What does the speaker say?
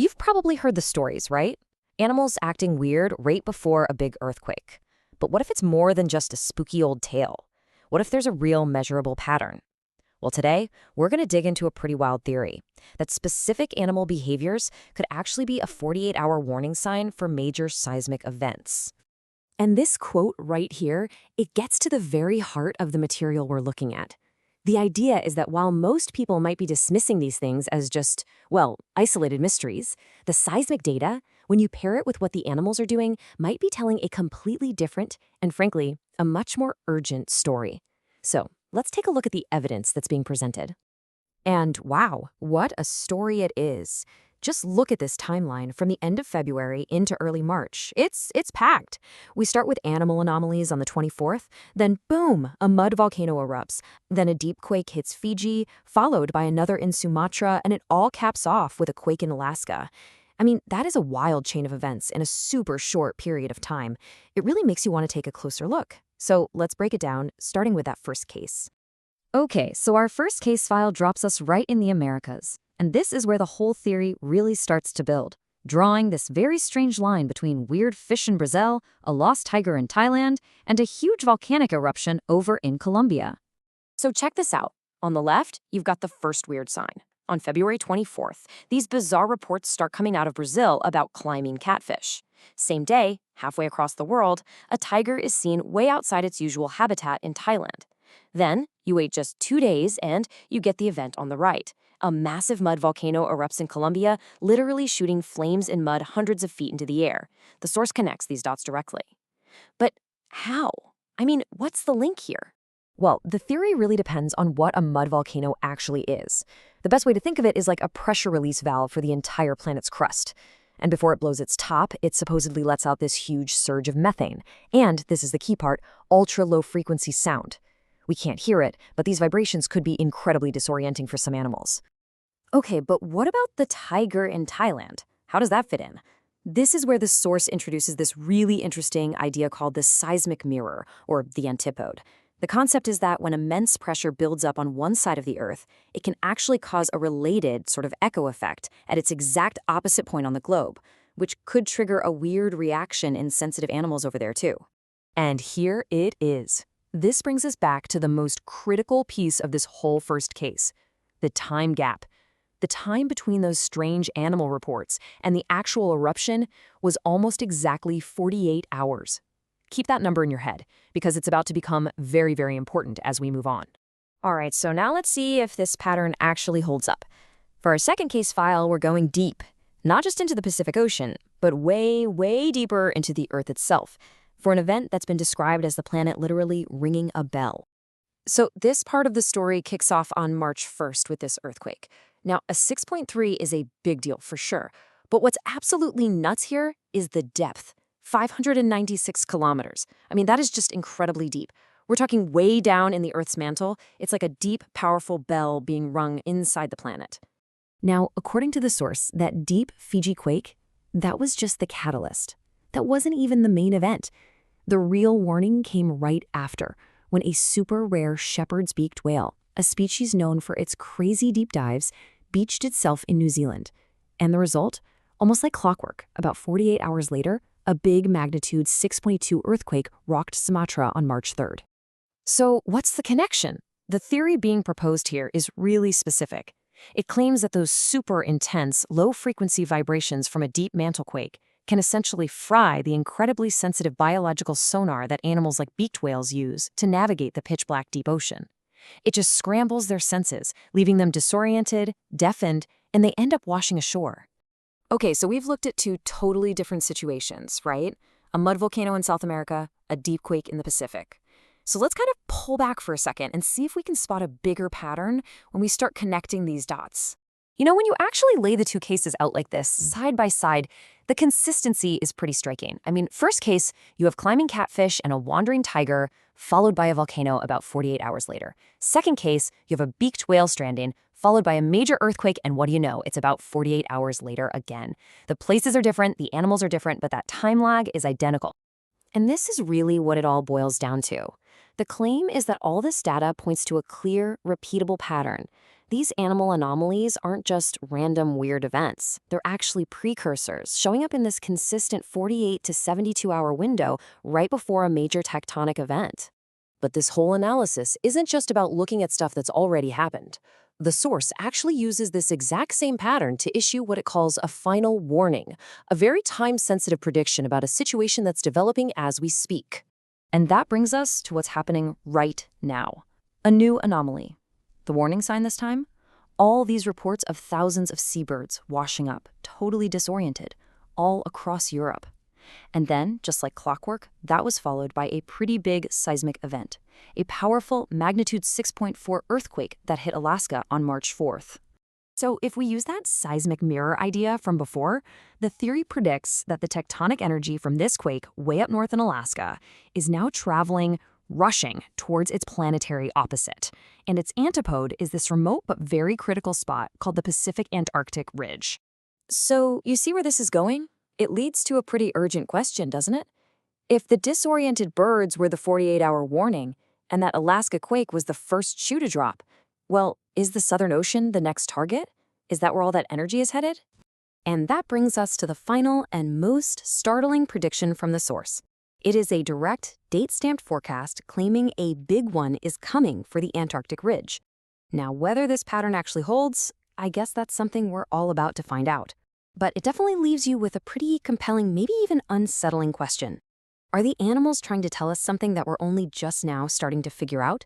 You've probably heard the stories, right? Animals acting weird right before a big earthquake. But what if it's more than just a spooky old tale? What if there's a real measurable pattern? Well, today, we're going to dig into a pretty wild theory that specific animal behaviors could actually be a 48-hour warning sign for major seismic events. And this quote right here, it gets to the very heart of the material we're looking at. The idea is that while most people might be dismissing these things as just, well, isolated mysteries, the seismic data, when you pair it with what the animals are doing, might be telling a completely different and, frankly, a much more urgent story. So, let's take a look at the evidence that's being presented. And wow, what a story it is. Just look at this timeline from the end of February into early March. It's packed. We start with animal anomalies on the 24th, then boom, a mud volcano erupts. Then a deep quake hits Fiji, followed by another in Sumatra, and it all caps off with a quake in Alaska. I mean, that is a wild chain of events in a super short period of time. It really makes you want to take a closer look. So let's break it down, starting with that first case. Okay, so our first case file drops us right in the Americas. And this is where the whole theory really starts to build, drawing this very strange line between weird fish in Brazil, a lost tiger in Thailand, and a huge volcanic eruption over in Colombia. So check this out. On the left, you've got the first weird sign. On February 24th, these bizarre reports start coming out of Brazil about climbing catfish. Same day, halfway across the world, a tiger is seen way outside its usual habitat in Thailand. Then, you wait just 2 days and you get the event on the right. A massive mud volcano erupts in Colombia, literally shooting flames in mud hundreds of feet into the air. The source connects these dots directly. But how? I mean, what's the link here? Well, the theory really depends on what a mud volcano actually is. The best way to think of it is like a pressure release valve for the entire planet's crust. And before it blows its top, it supposedly lets out this huge surge of methane. And, this is the key part, ultra-low frequency sound. We can't hear it, but these vibrations could be incredibly disorienting for some animals. Okay, but what about the tiger in Thailand? How does that fit in? This is where the source introduces this really interesting idea called the seismic mirror, or the antipode. The concept is that when immense pressure builds up on one side of the Earth, it can actually cause a related sort of echo effect at its exact opposite point on the globe, which could trigger a weird reaction in sensitive animals over there too. And here it is. This brings us back to the most critical piece of this whole first case, the time gap. The time between those strange animal reports and the actual eruption was almost exactly 48 hours. Keep that number in your head, because it's about to become very, very important as we move on. All right, so now let's see if this pattern actually holds up. For our second case file, we're going deep, not just into the Pacific Ocean, but way, way deeper into the Earth itself, for an event that's been described as the planet literally ringing a bell. So this part of the story kicks off on March 1st with this earthquake. Now, a 6.3 is a big deal for sure, but what's absolutely nuts here is the depth. 596 kilometers. I mean, that is just incredibly deep. We're talking way down in the Earth's mantle. It's like a deep, powerful bell being rung inside the planet. Now, according to the source, that deep Fiji quake, that was just the catalyst. That wasn't even the main event. The real warning came right after, when a super rare shepherd's beaked whale, a species known for its crazy deep dives, beached itself in New Zealand. And the result? Almost like clockwork, about 48 hours later, a big magnitude 6.2 earthquake rocked Sumatra on March 3rd. So what's the connection? The theory being proposed here is really specific. It claims that those super intense, low-frequency vibrations from a deep mantle quake can essentially fry the incredibly sensitive biological sonar that animals like beaked whales use to navigate the pitch-black deep ocean. It just scrambles their senses, leaving them disoriented, deafened, and they end up washing ashore. Okay, so we've looked at two totally different situations, right? A mud volcano in South America, a deep quake in the Pacific. So let's kind of pull back for a second and see if we can spot a bigger pattern when we start connecting these dots. You know, when you actually lay the two cases out like this, side by side, the consistency is pretty striking. I mean, first case, you have climbing catfish and a wandering tiger, followed by a volcano about 48 hours later. Second case, you have a beaked whale stranding, followed by a major earthquake, and what do you know? It's about 48 hours later again. The places are different, the animals are different, but that time lag is identical. And this is really what it all boils down to. The claim is that all this data points to a clear, repeatable pattern. These animal anomalies aren't just random weird events. They're actually precursors, showing up in this consistent 48 to 72-hour window right before a major tectonic event. But this whole analysis isn't just about looking at stuff that's already happened. The source actually uses this exact same pattern to issue what it calls a final warning, a very time-sensitive prediction about a situation that's developing as we speak. And that brings us to what's happening right now. A new anomaly. The warning sign this time? All these reports of thousands of seabirds washing up, totally disoriented, all across Europe. And then, just like clockwork, that was followed by a pretty big seismic event, a powerful magnitude 6.4 earthquake that hit Alaska on March 4th. So if we use that seismic mirror idea from before, the theory predicts that the tectonic energy from this quake way up north in Alaska is now rushing towards its planetary opposite. And its antipode is this remote but very critical spot called the Pacific-Antarctic ridge. So you see where this is going? It leads to a pretty urgent question, doesn't it? If the disoriented birds were the 48-hour warning, and that Alaska quake was the first shoe to drop, well, is the Southern Ocean the next target? Is that where all that energy is headed? And that brings us to the final and most startling prediction from the source. It is a direct, date-stamped forecast claiming a big one is coming for the Antarctic ridge. Now, whether this pattern actually holds, I guess that's something we're all about to find out. But it definitely leaves you with a pretty compelling, maybe even unsettling question. Are the animals trying to tell us something that we're only just now starting to figure out?